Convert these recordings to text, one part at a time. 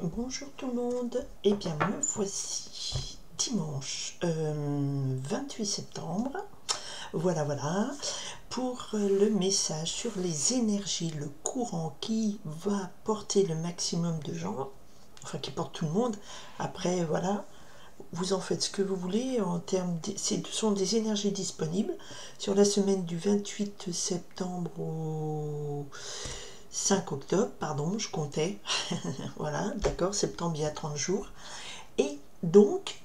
Bonjour tout le monde, et bien me voici dimanche 28 septembre, voilà, pour le message sur les énergies, le courant qui va porter le maximum de gens, enfin qui porte tout le monde. Après voilà, vous en faites ce que vous voulez en termes ce sont des énergies disponibles sur la semaine du 28 septembre au 5 octobre, pardon, je comptais. Voilà, d'accord, septembre, il y a 30 jours. Et donc,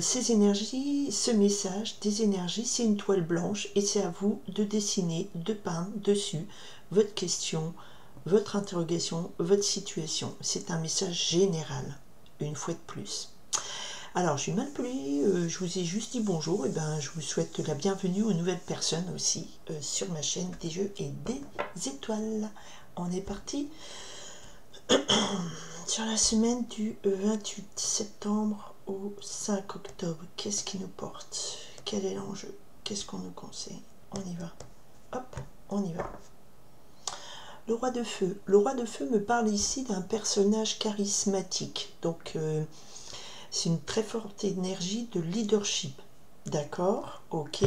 ces énergies, ce message des énergies, c'est une toile blanche et c'est à vous de dessiner, de peindre dessus votre question, votre interrogation, votre situation. C'est un message général, une fois de plus. Alors, je suis mal polie, je vous ai juste dit bonjour, et ben je vous souhaite la bienvenue aux nouvelles personnes aussi sur ma chaîne des jeux et des étoiles. On est parti sur la semaine du 28 septembre au 5 octobre. Qu'est-ce qui nous porte? Quel est l'enjeu? Qu'est-ce qu'on nous conseille? On y va. Hop, on y va. Le roi de feu. Le roi de feu me parle ici d'un personnage charismatique. Donc, c'est une très forte énergie de leadership. D'accord? Ok.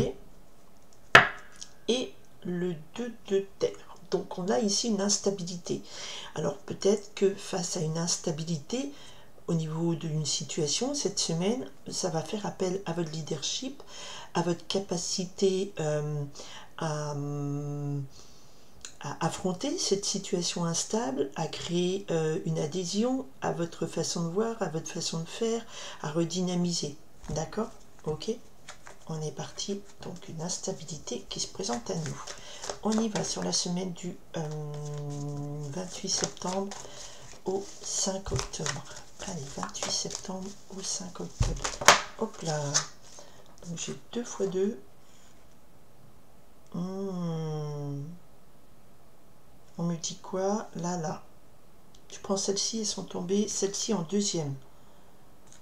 Et le 2 de terre. Donc on a ici une instabilité. Alors peut-être que face à une instabilité au niveau d'une situation, cette semaine, ça va faire appel à votre leadership, à votre capacité à affronter cette situation instable, à créer une adhésion à votre façon de voir, à votre façon de faire, à redynamiser. D'accord? Ok? On est parti, donc une instabilité qui se présente à nous. On y va sur la semaine du 28 septembre au 5 octobre. Allez, 28 septembre au 5 octobre. Hop là. Donc j'ai 2 x 2. On me dit quoi? Là. Tu prends celle-ci, elles sont tombées. Celle-ci en deuxième.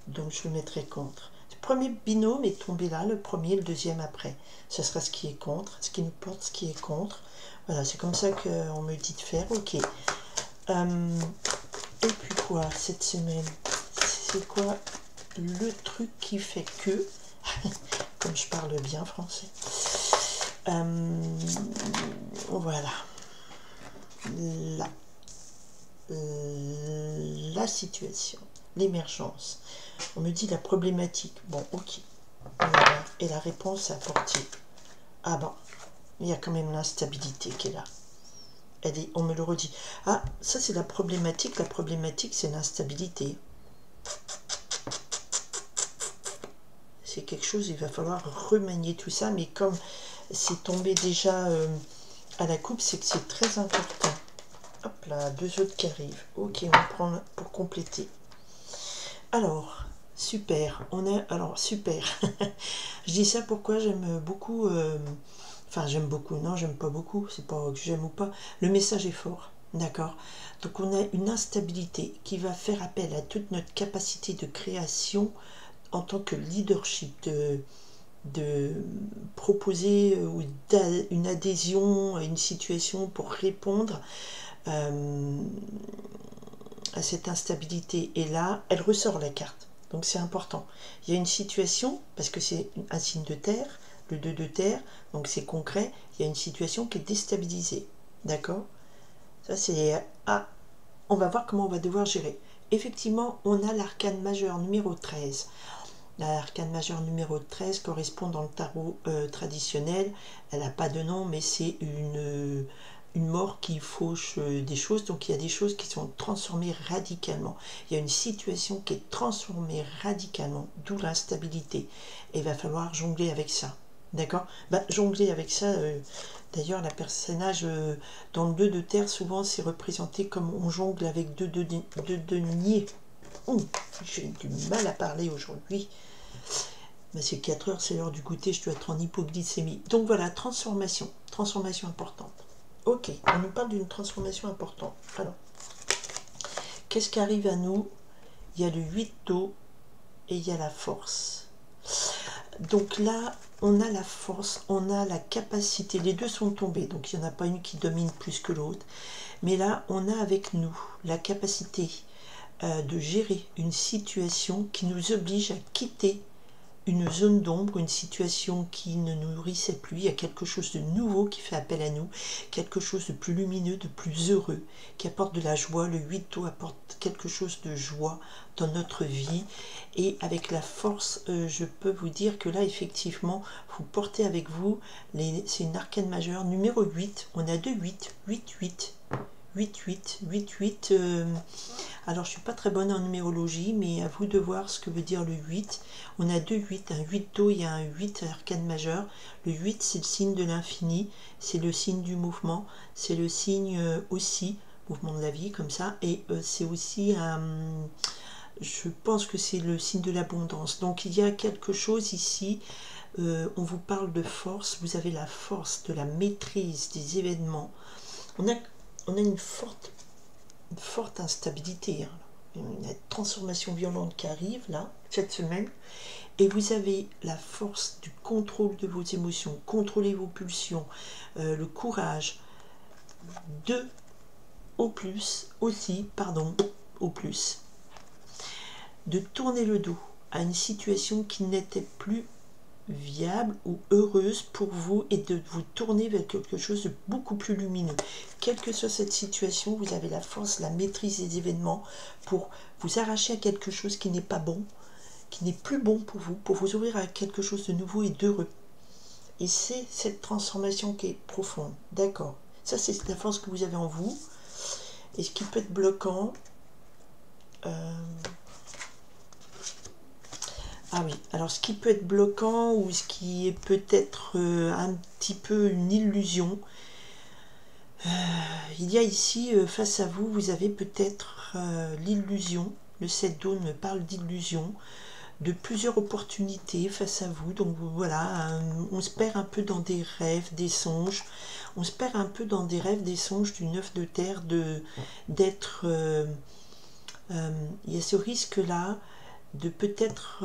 Donc je le mettrai contre. Le premier binôme est tombé là, le premier, le deuxième après. Ce sera ce qui est contre, ce qui nous porte, ce qui est contre. Voilà, c'est comme ça qu'on me dit de faire. Ok. Et puis quoi, cette semaine? C'est quoi le truc qui fait que, comme je parle bien français, voilà, la situation, l'émergence. On me dit la problématique. Bon, ok. Et la réponse à apporter. Ah bon, il y a quand même l'instabilité qui est là. On me le redit. Ah, ça c'est la problématique. La problématique, c'est l'instabilité. C'est quelque chose, il va falloir remanier tout ça. Mais comme c'est tombé déjà à la coupe, c'est que c'est très important. Hop là, 2 autres qui arrivent. Ok, on prend pour compléter. Alors, super. Alors, super. Je dis ça pourquoi j'aime beaucoup... Enfin, j'aime beaucoup. Non, j'aime pas beaucoup. C'est pas que j'aime ou pas. Le message est fort. D'accord? Donc, on a une instabilité qui va faire appel à toute notre capacité de création en tant que leadership, de proposer une adhésion à une situation pour répondre à cette instabilité. Et là, elle ressort la carte. Donc c'est important. Il y a une situation, parce que c'est un signe de terre, le 2 de terre, donc c'est concret, il y a une situation qui est déstabilisée. D'accord? Ça c'est... Ah, on va voir comment on va devoir gérer. Effectivement, on a l'arcane majeur numéro 13. L'arcane majeur numéro 13 correspond dans le tarot traditionnel. Elle n'a pas de nom, mais c'est une mort qui fauche des choses. Donc il y a des choses qui sont transformées radicalement. Il y a une situation qui est transformée radicalement, d'où l'instabilité. Et il va falloir jongler avec ça. D'accord? Jongler avec ça, d'ailleurs, la personnage dans le 2 de terre, souvent c'est représenté comme on jongle avec deux deniers. J'ai du mal à parler aujourd'hui. C'est 4 heures, c'est l'heure du goûter, je dois être en hypoglycémie. Donc voilà, transformation importante. Ok, on nous parle d'une transformation importante. Alors, qu'est-ce qui arrive à nous? Il y a le 8 d'eau et il y a la force. Donc là, on a la force, on a la capacité, les deux sont tombés, donc il n'y en a pas une qui domine plus que l'autre. Mais là, on a avec nous la capacité de gérer une situation qui nous oblige à quitter une zone d'ombre, une situation qui ne nous nourrissait plus. Il y a quelque chose de nouveau qui fait appel à nous, quelque chose de plus lumineux, de plus heureux, qui apporte de la joie. Le 8 d'eau apporte quelque chose de joie dans notre vie. Et avec la force, je peux vous dire que là, effectivement, vous portez avec vous, c'est une arcane majeure, numéro 8. On a 2 8, 8, 8. 8, 8, 8, 8. Alors, je ne suis pas très bonne en numérologie, mais à vous de voir ce que veut dire le 8. On a 2 8, un 8 d'eau, il y a un 8 arcane majeur. Le 8, c'est le signe de l'infini, c'est le signe du mouvement, c'est le signe aussi, mouvement de la vie, comme ça, et c'est aussi je pense que c'est le signe de l'abondance. Donc, il y a quelque chose ici, on vous parle de force, vous avez la force de la maîtrise des événements. On a une forte instabilité, hein. Une transformation violente qui arrive là, cette semaine, et vous avez la force du contrôle de vos émotions, contrôler vos pulsions, le courage de, au plus, de tourner le dos à une situation qui n'était plus viable ou heureuse pour vous et de vous tourner vers quelque chose de beaucoup plus lumineux. Quelle que soit cette situation, vous avez la force, la maîtrise des événements pour vous arracher à quelque chose qui n'est pas bon, qui n'est plus bon pour vous ouvrir à quelque chose de nouveau et d'heureux. Et c'est cette transformation qui est profonde. D'accord. Ça, c'est la force que vous avez en vous. Et ce qui peut être bloquant... Ah oui, alors ce qui peut être bloquant ou ce qui est peut-être un petit peu une illusion, il y a ici face à vous, vous avez peut-être l'illusion, le 7 d'eau me parle d'illusion, de plusieurs opportunités face à vous, donc voilà, on se perd un peu dans des rêves, des songes, on se perd un peu dans des rêves, des songes du 9 de terre, d'être, il y a ce risque-là, de peut-être,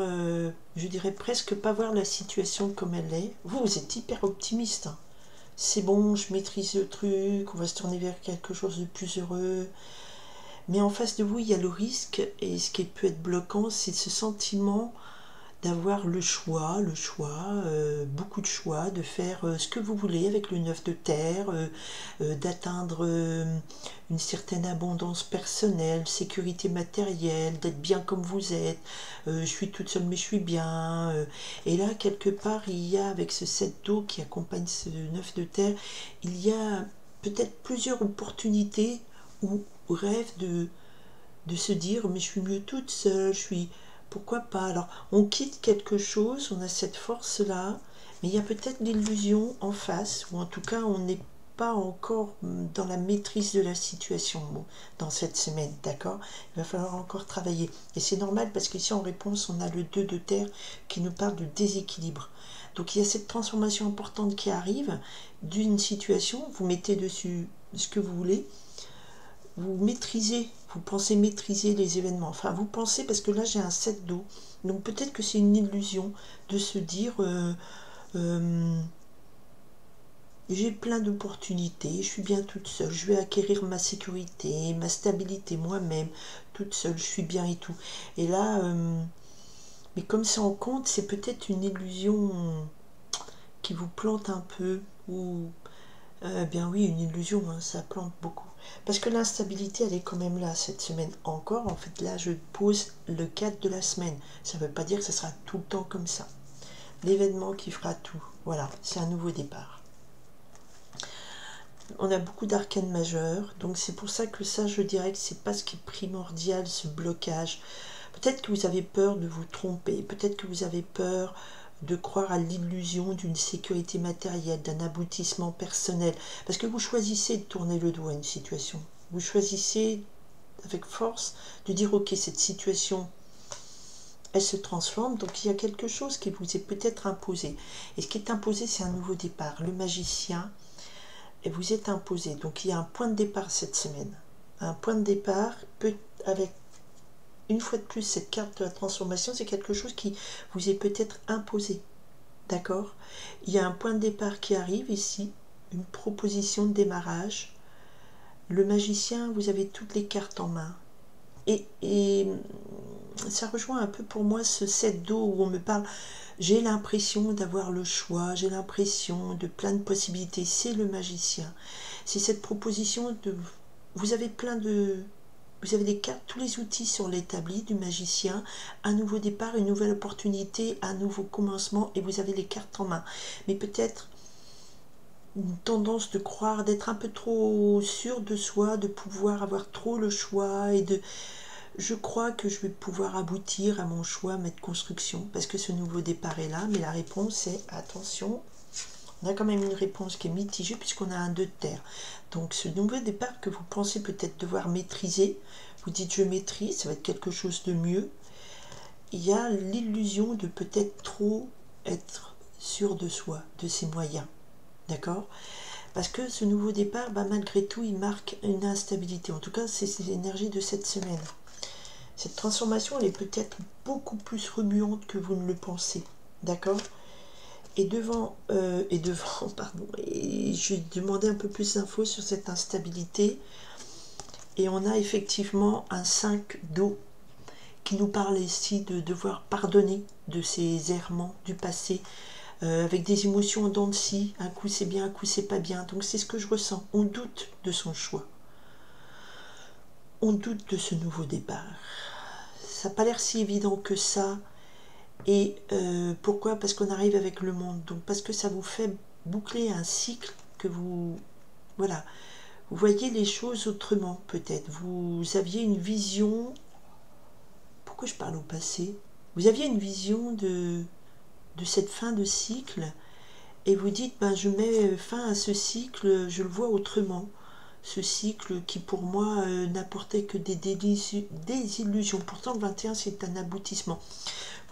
je dirais presque pas voir la situation comme elle est. Vous êtes hyper optimiste, hein. C'est bon, je maîtrise le truc, on va se tourner vers quelque chose de plus heureux. Mais en face de vous, il y a le risque, et ce qui peut être bloquant, c'est ce sentiment d'avoir le choix, beaucoup de choix, de faire ce que vous voulez avec le 9 de terre, d'atteindre une certaine abondance personnelle, sécurité matérielle, d'être bien comme vous êtes, je suis toute seule mais je suis bien, et là quelque part il y a avec ce 7 d'eau qui accompagne ce 9 de terre, il y a peut-être plusieurs opportunités ou rêves de se dire mais je suis mieux toute seule, pourquoi pas. Alors on quitte quelque chose, on a cette force là, mais il y a peut-être l'illusion en face, ou en tout cas on n'est pas encore dans la maîtrise de la situation dans cette semaine, d'accord. Il va falloir encore travailler, et c'est normal parce qu'ici en réponse on a le 2 de terre qui nous parle de déséquilibre. Donc il y a cette transformation importante qui arrive d'une situation, vous mettez dessus ce que vous voulez, vous maîtrisez, vous pensez maîtriser les événements, enfin vous pensez, parce que là j'ai un 7 d'eau, donc peut-être que c'est une illusion de se dire j'ai plein d'opportunités, je suis bien toute seule, je vais acquérir ma sécurité, ma stabilité moi-même, toute seule, je suis bien et tout. Et là, mais comme ça en compte, c'est peut-être une illusion qui vous plante un peu, ou bien oui, une illusion, hein, ça plante beaucoup. Parce que l'instabilité, elle est quand même là cette semaine encore. En fait, là, je pose le cadre de la semaine. Ça ne veut pas dire que ce sera tout le temps comme ça. L'événement qui fera tout. Voilà, c'est un nouveau départ. On a beaucoup d'arcanes majeures. Donc, c'est pour ça que ça, je dirais que c'est pas ce qui est primordial, ce blocage. Peut-être que vous avez peur de vous tromper. Peut-être que vous avez peur de croire à l'illusion d'une sécurité matérielle, d'un aboutissement personnel, parce que vous choisissez de tourner le dos à une situation, vous choisissez avec force de dire ok, cette situation elle se transforme, donc il y a quelque chose qui vous est peut-être imposé, et ce qui est imposé c'est un nouveau départ. Le magicien, et vous êtes imposé, donc il y a un point de départ cette semaine, un point de départ avec une fois de plus, cette carte de la transformation, c'est quelque chose qui vous est peut-être imposé. D'accord? Il y a un point de départ qui arrive ici, une proposition de démarrage. Le magicien, vous avez toutes les cartes en main. et ça rejoint un peu pour moi ce 7 d'eau où on me parle, j'ai l'impression d'avoir le choix, j'ai l'impression de plein de possibilités, c'est le magicien. C'est cette proposition de, vous avez plein de, vous avez les cartes, tous les outils sur l'établi du magicien, un nouveau départ, une nouvelle opportunité, un nouveau commencement, et vous avez les cartes en main. Mais peut-être une tendance de croire, d'être un peu trop sûr de soi, de pouvoir avoir trop le choix, et de, je crois que je vais pouvoir aboutir à mon choix, à ma construction, parce que ce nouveau départ est là, mais la réponse est, attention, on a quand même une réponse qui est mitigée puisqu'on a un 2 de terre. Donc ce nouveau départ que vous pensez peut-être devoir maîtriser, vous dites je maîtrise, ça va être quelque chose de mieux. Il y a l'illusion de peut-être trop être sûr de soi, de ses moyens. D'accord? Parce que ce nouveau départ, malgré tout, il marque une instabilité. En tout cas, c'est l'énergie de cette semaine. Cette transformation, elle est peut-être beaucoup plus remuante que vous ne le pensez. D'accord? Et devant, pardon, et je demandais un peu plus d'infos sur cette instabilité. Et on a effectivement un 5 d'eau qui nous parle ici de devoir pardonner de ces errements du passé, avec des émotions en dents de scie. Un coup c'est bien, un coup c'est pas bien. Donc c'est ce que je ressens. On doute de son choix. On doute de ce nouveau départ. Ça n'a pas l'air si évident que ça. Et pourquoi? Parce qu'on arrive avec le monde. Donc parce que ça vous fait boucler un cycle que vous... Voilà. Vous voyez les choses autrement peut-être. Vous aviez une vision... Pourquoi je parle au passé? Vous aviez une vision de cette fin de cycle et vous dites, je mets fin à ce cycle, je le vois autrement. Ce cycle qui pour moi n'apportait que des illusions. Pourtant le 21 c'est un aboutissement.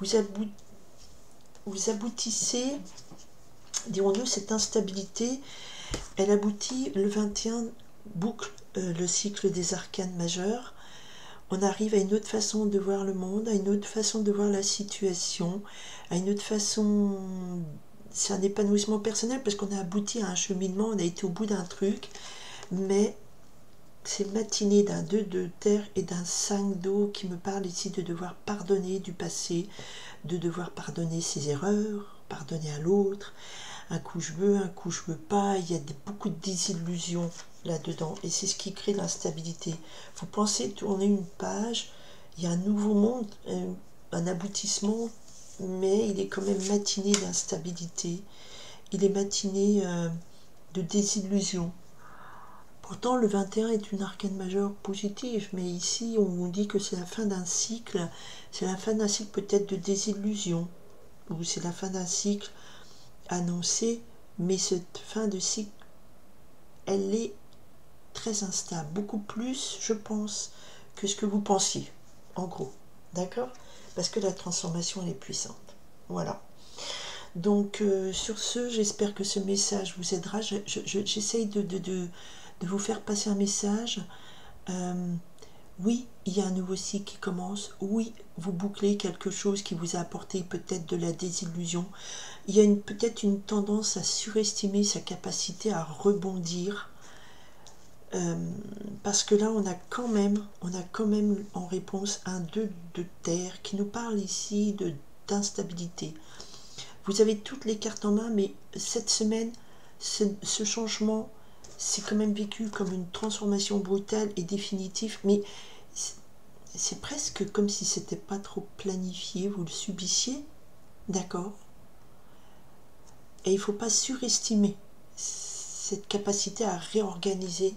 Vous aboutissez, dirons-nous, cette instabilité, elle aboutit, le 21 boucle le cycle des arcanes majeurs. On arrive à une autre façon de voir le monde, à une autre façon de voir la situation, à une autre façon... C'est un épanouissement personnel parce qu'on a abouti à un cheminement, on a été au bout d'un truc, mais c'est matinée d'un 2 de terre et d'un 5 d'eau qui me parle ici de devoir pardonner du passé, de devoir pardonner ses erreurs, pardonner à l'autre. Un coup je veux, un coup je veux pas, il y a beaucoup de désillusions là-dedans et c'est ce qui crée l'instabilité. Vous pensez tourner une page, il y a un nouveau monde, un aboutissement, mais il est quand même matiné d'instabilité, il est matiné de désillusion. Pourtant le 21 est une arcane majeure positive, mais ici on vous dit que c'est la fin d'un cycle, c'est la fin d'un cycle peut-être de désillusion, ou c'est la fin d'un cycle annoncé, mais cette fin de cycle, elle est très instable, beaucoup plus, je pense, que ce que vous pensiez, en gros, d'accord? Parce que la transformation, elle est puissante. Voilà. Donc, sur ce, j'espère que ce message vous aidera. J'essaye de vous faire passer un message. Oui, il y a un nouveau cycle qui commence. Oui, vous bouclez quelque chose qui vous a apporté peut-être de la désillusion. Il y a peut-être une tendance à surestimer sa capacité à rebondir. Parce que là, on a quand même en réponse un 2 de terre qui nous parle ici d'instabilité. Vous avez toutes les cartes en main, mais cette semaine, ce changement, c'est quand même vécu comme une transformation brutale et définitive, mais c'est presque comme si c'était pas trop planifié, vous le subissiez, d'accord? Et il ne faut pas surestimer cette capacité à réorganiser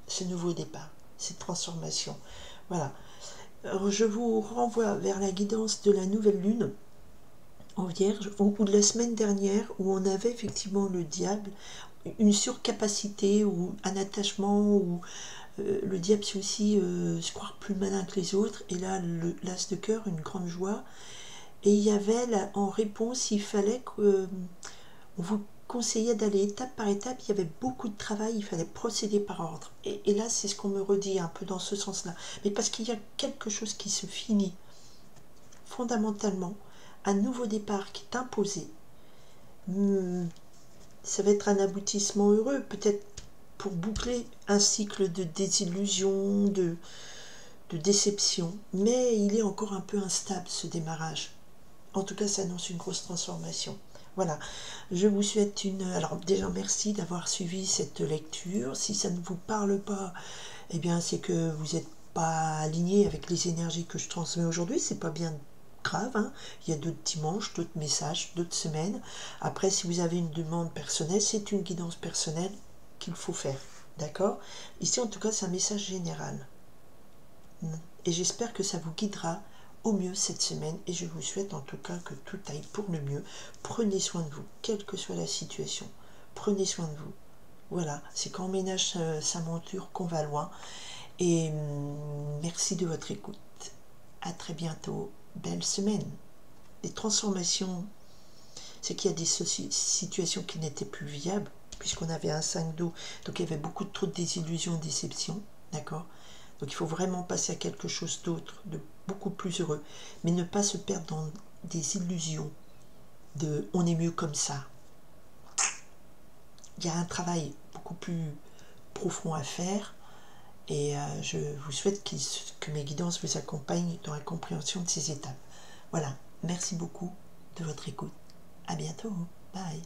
ce nouveau départ, cette transformation. Voilà. Alors, je vous renvoie vers la guidance de la nouvelle lune en Vierge, ou de la semaine dernière, où on avait effectivement le diable, une surcapacité, ou un attachement, ou le diable c'est aussi se croire plus malin que les autres, et là l'as de cœur, une grande joie. Et il y avait là, en réponse, il fallait qu'on vous conseillait d'aller étape par étape, il y avait beaucoup de travail, il fallait procéder par ordre. Et là, c'est ce qu'on me redit un peu dans ce sens-là. Mais parce qu'il y a quelque chose qui se finit fondamentalement, un nouveau départ qui est imposé. Ça va être un aboutissement heureux, peut-être pour boucler un cycle de désillusion, de déception, mais il est encore un peu instable ce démarrage. En tout cas, ça annonce une grosse transformation. Voilà, je vous souhaite une... Alors déjà, merci d'avoir suivi cette lecture. Si ça ne vous parle pas, eh bien, c'est que vous n'êtes pas aligné avec les énergies que je transmets aujourd'hui. C'est pas bien grave, hein. Il y a d'autres dimanches, d'autres messages, d'autres semaines. Après, si vous avez une demande personnelle, c'est une guidance personnelle qu'il faut faire. D'accord? Ici, en tout cas, c'est un message général. Et j'espère que ça vous guidera au mieux cette semaine, et je vous souhaite en tout cas que tout aille pour le mieux. Prenez soin de vous, quelle que soit la situation. Prenez soin de vous. Voilà, c'est quand on ménage sa monture qu'on va loin. Et merci de votre écoute. À très bientôt. Belle semaine. Les transformations, c'est qu'il y a des situations qui n'étaient plus viables, puisqu'on avait un 5 d'eau, donc il y avait beaucoup trop de désillusions, déceptions. D'accord? Donc il faut vraiment passer à quelque chose d'autre, de beaucoup plus heureux. Mais ne pas se perdre dans des illusions de on est mieux comme ça. Il y a un travail beaucoup plus profond à faire. Et je vous souhaite que mes guidances vous accompagnent dans la compréhension de ces étapes. Voilà, merci beaucoup de votre écoute. À bientôt. Bye.